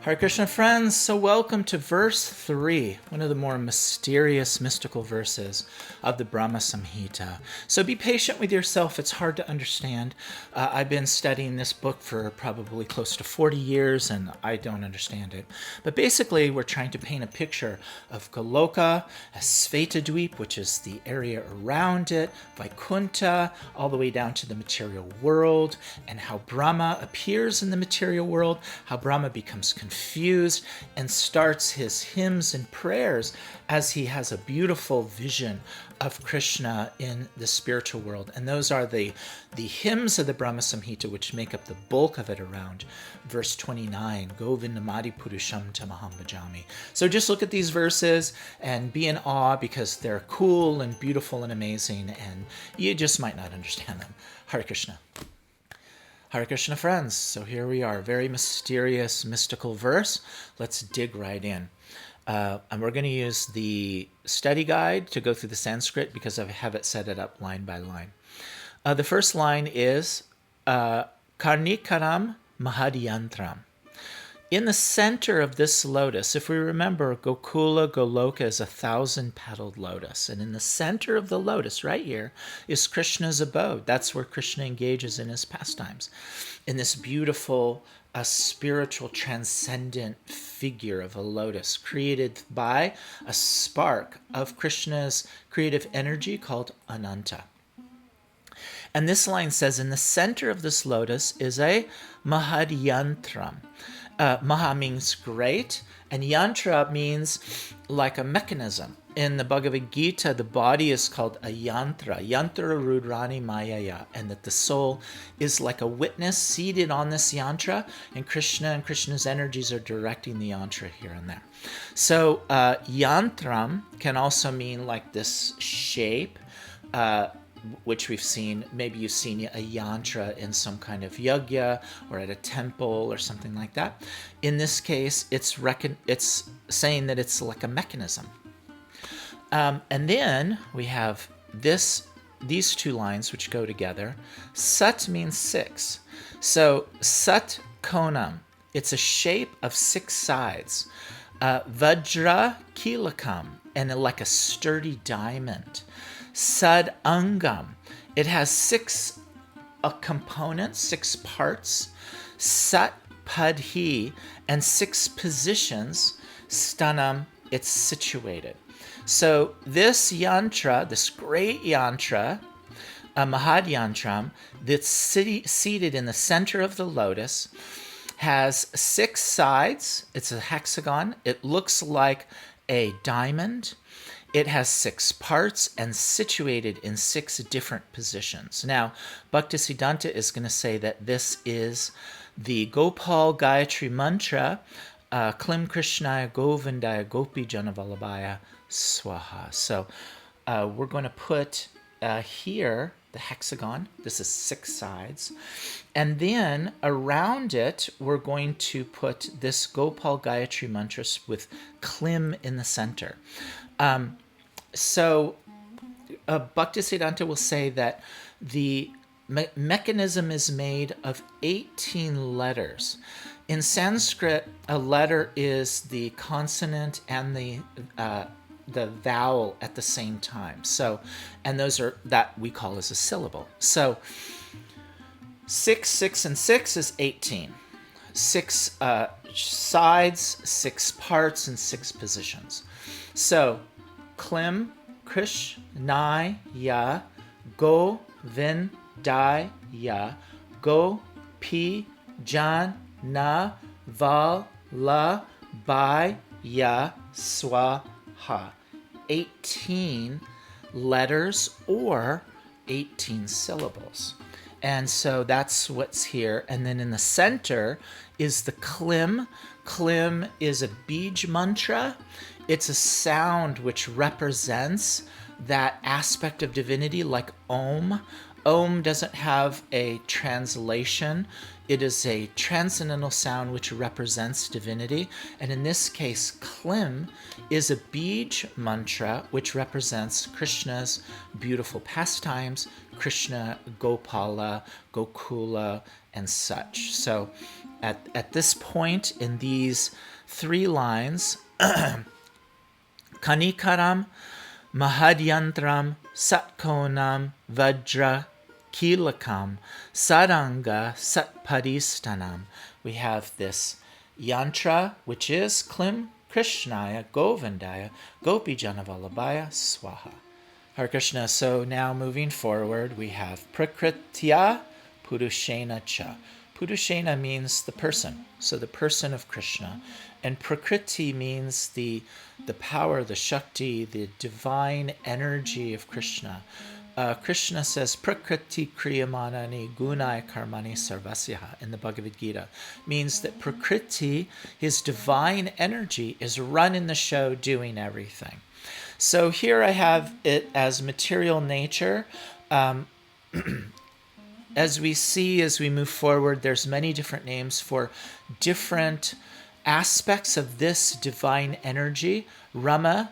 Hare Krishna friends, so welcome to verse 3, one of the more mysterious, mystical verses of the Brahma-samhita. So be patient with yourself, it's hard to understand. I've been studying this book for probably close to 40 years and I don't understand it. But basically we're trying to paint a picture of Goloka, Svetadweep, which is the area around it, Vaikuntha, all the way down to the material world, and how Brahma appears in the material world, how Brahma becomes confused and starts his hymns and prayers as he has a beautiful vision of Krishna in the spiritual world. And those are the hymns of the Brahma-samhita, which make up the bulk of it around verse 29, Govindamadi Purusham Tamaham Bhajami. So just look at these verses and be in awe because they're cool and beautiful and amazing, and you just might not understand them. Hare Krishna. Hare Krishna friends, so here we are, very mysterious, mystical verse. Let's dig right in. And we're going to use the study guide to go through the Sanskrit because I have it set it up line by line. The first line is Karnikaram Mahadiyantram. In the center of this lotus, if we remember, Gokula, Goloka is 1,000-petaled lotus. And in the center of the lotus, right here, is Krishna's abode. That's where Krishna engages in his pastimes. In this beautiful, spiritual, transcendent figure of a lotus, created by a spark of Krishna's creative energy called Ananta. And this line says, in the center of this lotus is a Mahadiyantram. Maha means great, and yantra means like a mechanism. In the Bhagavad Gita, the body is called a yantra, yantra rudrani mayaya, and that the soul is like a witness seated on this yantra, and Krishna's energies are directing the yantra here and there. So yantram can also mean like this shape, which we've seen. Maybe you've seen a yantra in some kind of yajna or at a temple or something like that. In this case, it's saying that it's like a mechanism. And then we have these two lines which go together. Sat means 6. So sat konam, it's a shape of 6 sides. Vajra kilakam, and like a sturdy diamond. Sad angam, it has 6 components, 6 parts. Sat padhi, and 6 positions. Stanam, it's situated. So this yantra, this great yantra, a Mahadiyantram, that's seated in the center of the lotus, has 6 sides. It's a hexagon. It looks like a diamond. It has 6 parts and situated in 6 different positions. Now, Bhaktisiddhanda is going to say that this is the Gopal Gayatri Mantra, Klim Krishnaya Govindaya Gopi Janavalabhaya Swaha. So we're going to put here the hexagon. This is 6 sides. And then around it, we're going to put this Gopal Gayatri Mantra with Klim in the center. So Bhaktisiddhanda will say that the mechanism is made of 18 letters. In Sanskrit, a letter is the consonant and the vowel at the same time. So, and those are that we call as a syllable. So 6, 6, and 6 is 18. 6 sides, 6 parts, and 6 positions. So Klim Krishnaya Govindaya Gopi Jana Vallabhaya Swaha. 18 letters or 18 syllables. And so that's what's here. And then in the center is the Klim. Klim is a Bij mantra. It's a sound which represents that aspect of divinity like Om. Om doesn't have a translation. It is a transcendental sound which represents divinity. And in this case, Klim is a Bij mantra which represents Krishna's beautiful pastimes, Krishna, Gopala, Gokula, and such. So at this point in these 3 lines, Kanikaram, Mahadyantram, Satkonam, Vajra, Kilakam, Saranga, Satpadistanam. We have this yantra, which is Klim Krishnaya, Govindaya, Gopi Janavalabhaya, Swaha. Hare Krishna. So now moving forward, we have Prakritya Purushena Cha. Purushena means the person, so the person of Krishna. And Prakriti means the power, the Shakti, the divine energy of Krishna. Krishna says, Prakriti Kriyamanani Gunai Karmani Sarvasyaha in the Bhagavad Gita. Means that Prakriti, his divine energy, is running the show, doing everything. So here I have it as material nature. As we see, as we move forward, there's many different names for different aspects of this divine energy. Rama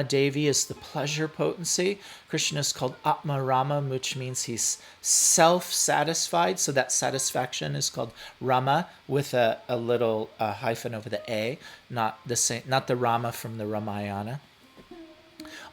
Devi is the pleasure potency. Krishna is called Atma Rama, which means he's self-satisfied. So that satisfaction is called Rama with a little hyphen over the A, not the Rama from the Ramayana.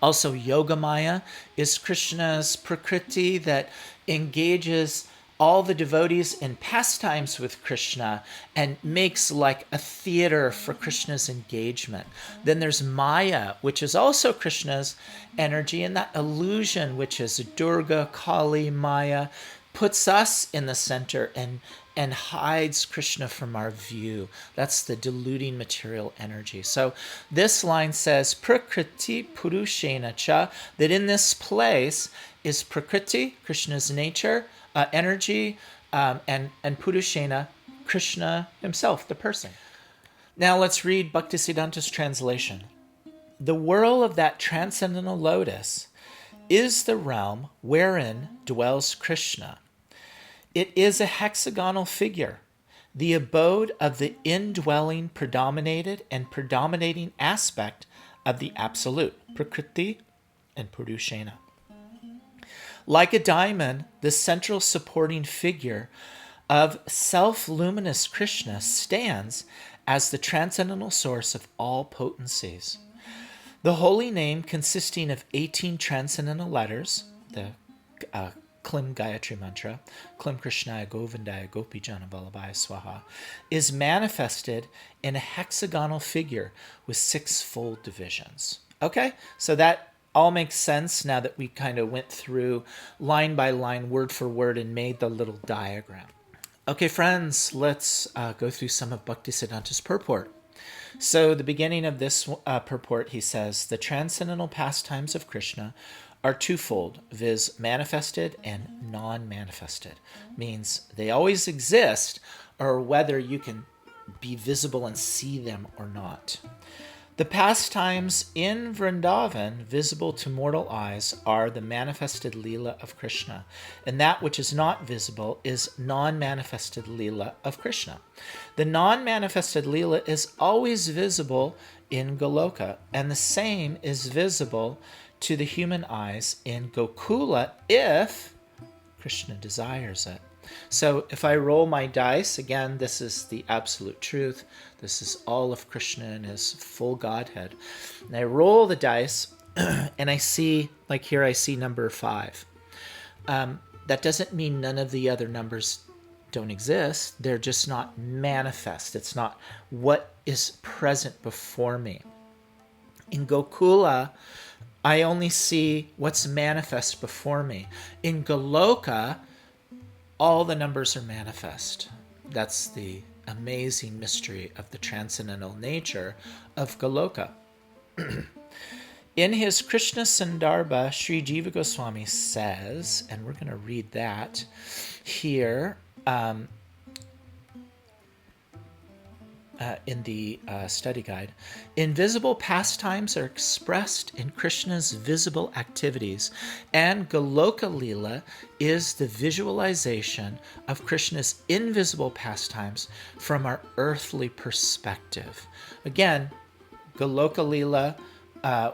Also, Yogamaya is Krishna's Prakriti that engages all the devotees in pastimes with Krishna and makes like a theater for Krishna's engagement. Then there's Maya, which is also Krishna's energy, and that illusion, which is Durga, Kali, Maya, puts us in the center and hides Krishna from our view. That's the deluding material energy. So this line says, Prakriti Purushena Cha, that in this place is Prakriti, Krishna's nature, energy, and Purushena, Krishna himself, the person. Now let's read Bhaktisiddhanta's translation. The whirl of that transcendental lotus is the realm wherein dwells Krishna. It is a hexagonal figure, the abode of the indwelling predominated and predominating aspect of the Absolute, Prakriti and Purushena. Like a diamond, the central supporting figure of self-luminous Krishna stands as the transcendental source of all potencies. The holy name, consisting of 18 transcendental letters, the Klim Gayatri Mantra, Klim Krishnaya Govindaya Gopi Jana Vallabhaya Swaha, is manifested in a hexagonal figure with 6-fold divisions. Okay, so that all makes sense now that we kind of went through line by line, word for word, and made the little diagram. Okay, friends, let's go through some of Bhaktisiddhanta's purport. So the beginning of this purport, he says, the transcendental pastimes of Krishna are twofold, viz. Manifested and non-manifested. Means they always exist, or whether you can be visible and see them or not. The pastimes in Vrindavan, visible to mortal eyes, are the manifested Leela of Krishna, and that which is not visible is non-manifested Leela of Krishna. The non-manifested Leela is always visible in Goloka, and the same is visible to the human eyes in Gokula if Krishna desires it. So if I roll my dice, again, this is the absolute truth. This is all of Krishna in his full Godhead. And I roll the dice and I see, like here I see number 5. That doesn't mean none of the other numbers don't exist. They're just not manifest. It's not what is present before me. In Gokula, I only see what's manifest before me. In Goloka, all the numbers are manifest. That's the amazing mystery of the transcendental nature of Goloka. In his Krishna Sandarbha, Sri Jiva Goswami says, and we're going to read that here in the study guide. Invisible pastimes are expressed in Krishna's visible activities, and Goloka Leela is the visualization of Krishna's invisible pastimes from our earthly perspective. Again, Goloka Leela,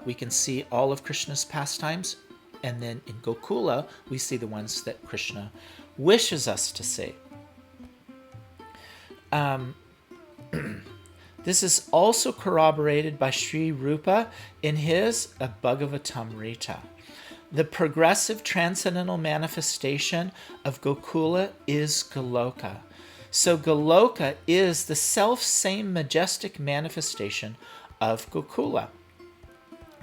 we can see all of Krishna's pastimes, and then in Gokula, we see the ones that Krishna wishes us to see. This is also corroborated by Sri Rupa in his Bhagavatamrita. The progressive transcendental manifestation of Gokula is Goloka. So Goloka is the self-same majestic manifestation of Gokula.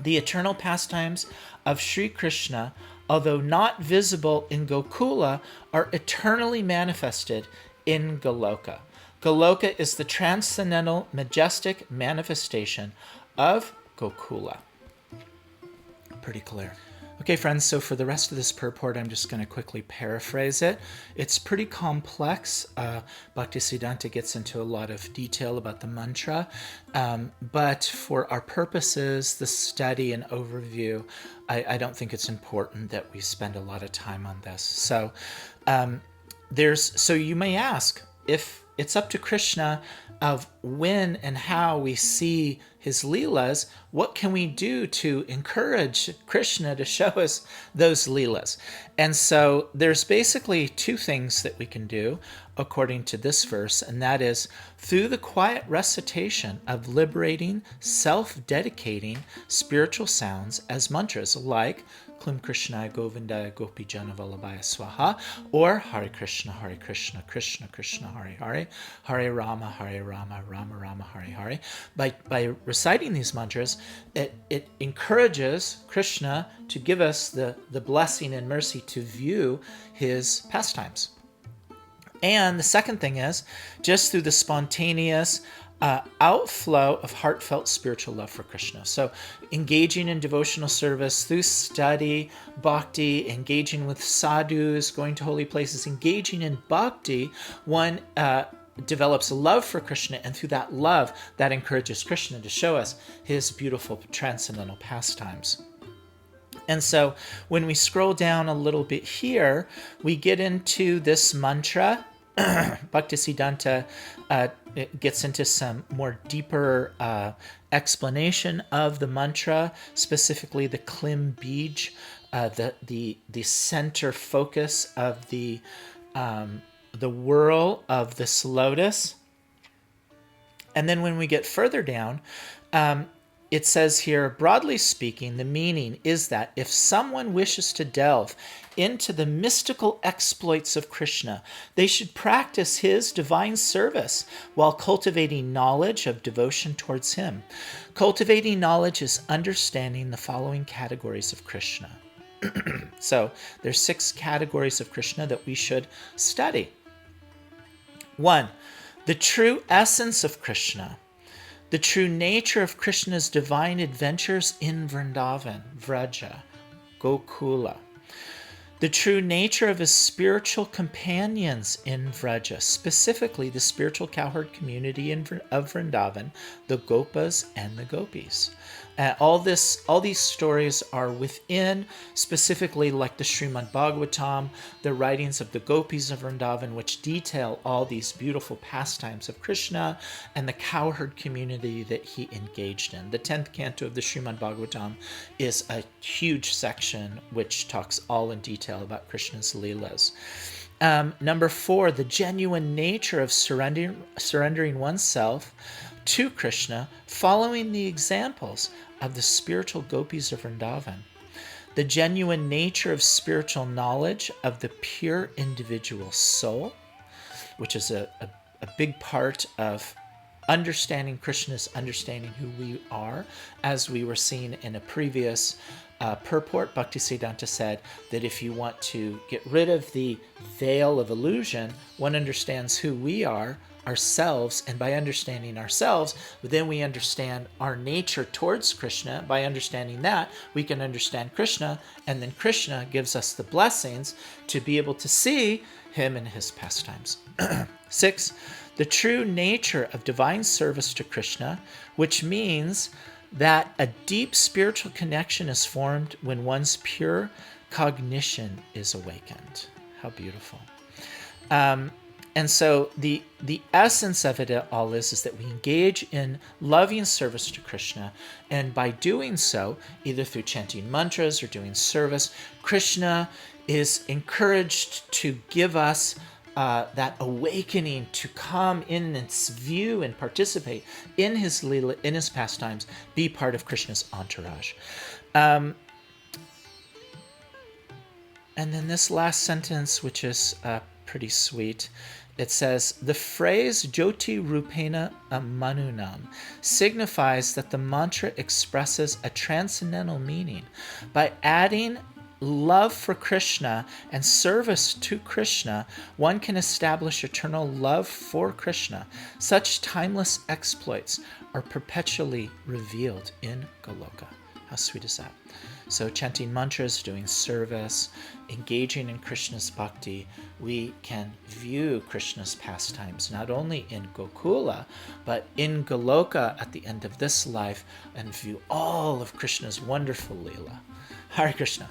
The eternal pastimes of Sri Krishna, although not visible in Gokula, are eternally manifested in Goloka. Goloka is the transcendental, majestic manifestation of Gokula. Pretty clear. Okay, friends, so for the rest of this purport, I'm just going to quickly paraphrase it. It's pretty complex. Bhaktisiddhanda gets into a lot of detail about the mantra, but for our purposes, the study and overview, I don't think it's important that we spend a lot of time on this. So, so you may ask, if it's up to Krishna of when and how we see his Leelas, what can we do to encourage Krishna to show us those Leelas? And so there's basically two things that we can do according to this verse, and that is through the quiet recitation of liberating, self-dedicating spiritual sounds as mantras like Klim Krishnaya Govindaya Gopi Jana Vallabhaya Swaha, or Hare Krishna, Krishna Krishna, Hare, Hare Rama, Rama Rama, Hare Hare. By reciting these mantras, it encourages Krishna to give us the blessing and mercy to view his pastimes. And the second thing is, just through the spontaneous outflow of heartfelt spiritual love for Krishna. So engaging in devotional service through study, bhakti, engaging with sadhus, going to holy places, engaging in bhakti, one develops a love for Krishna, and through that love, that encourages Krishna to show us his beautiful transcendental pastimes. And so when we scroll down a little bit here, we get into this mantra. Bhaktisiddhanta gets into some more deeper explanation of the mantra, specifically the Klim Bij, the center focus of the whirl of this lotus. And then when we get further down, it says here, broadly speaking, the meaning is that if someone wishes to delve into the mystical exploits of Krishna, they should practice his divine service while cultivating knowledge of devotion towards him. Cultivating knowledge is understanding the following categories of Krishna. So there's 6 categories of Krishna that we should study. 1, the true essence of Krishna. The true nature of Krishna's divine adventures in Vrindavan, Vraja, Gokula. The true nature of his spiritual companions in Vraja, specifically the spiritual cowherd community of Vrindavan, the Gopas and the Gopis. All these stories are within, specifically like the Srimad Bhagavatam, the writings of the Gopis of Vrindavan, which detail all these beautiful pastimes of Krishna and the cowherd community that he engaged in. The 10th canto of the Srimad Bhagavatam is a huge section which talks all in detail about Krishna's Leelas. Number 4, the genuine nature of surrendering oneself to Krishna, following the examples of the spiritual gopis of Vrindavan. The genuine nature of spiritual knowledge of the pure individual soul, which is a big part of understanding Krishna's understanding who we are. As we were seeing in a previous purport, Bhaktisiddhanta said that if you want to get rid of the veil of illusion, one understands who we are, ourselves, and by understanding ourselves, then we understand our nature towards Krishna. By understanding that, we can understand Krishna, and then Krishna gives us the blessings to be able to see him in his pastimes. 6, the true nature of divine service to Krishna, which means that a deep spiritual connection is formed when one's pure cognition is awakened. How beautiful. And so the essence of it all is that we engage in loving service to Krishna. And by doing so, either through chanting mantras or doing service, Krishna is encouraged to give us that awakening to come in and view and participate in his Leela, in his pastimes, be part of Krishna's entourage. And then this last sentence, which is pretty sweet, it says, the phrase Jyoti Rupena Manunam signifies that the mantra expresses a transcendental meaning. By adding love for Krishna and service to Krishna, one can establish eternal love for Krishna. Such timeless exploits are perpetually revealed in Goloka. How sweet is that? So chanting mantras, doing service, engaging in Krishna's bhakti, we can view Krishna's pastimes not only in Gokula, but in Goloka at the end of this life, and view all of Krishna's wonderful Leela. Hare Krishna.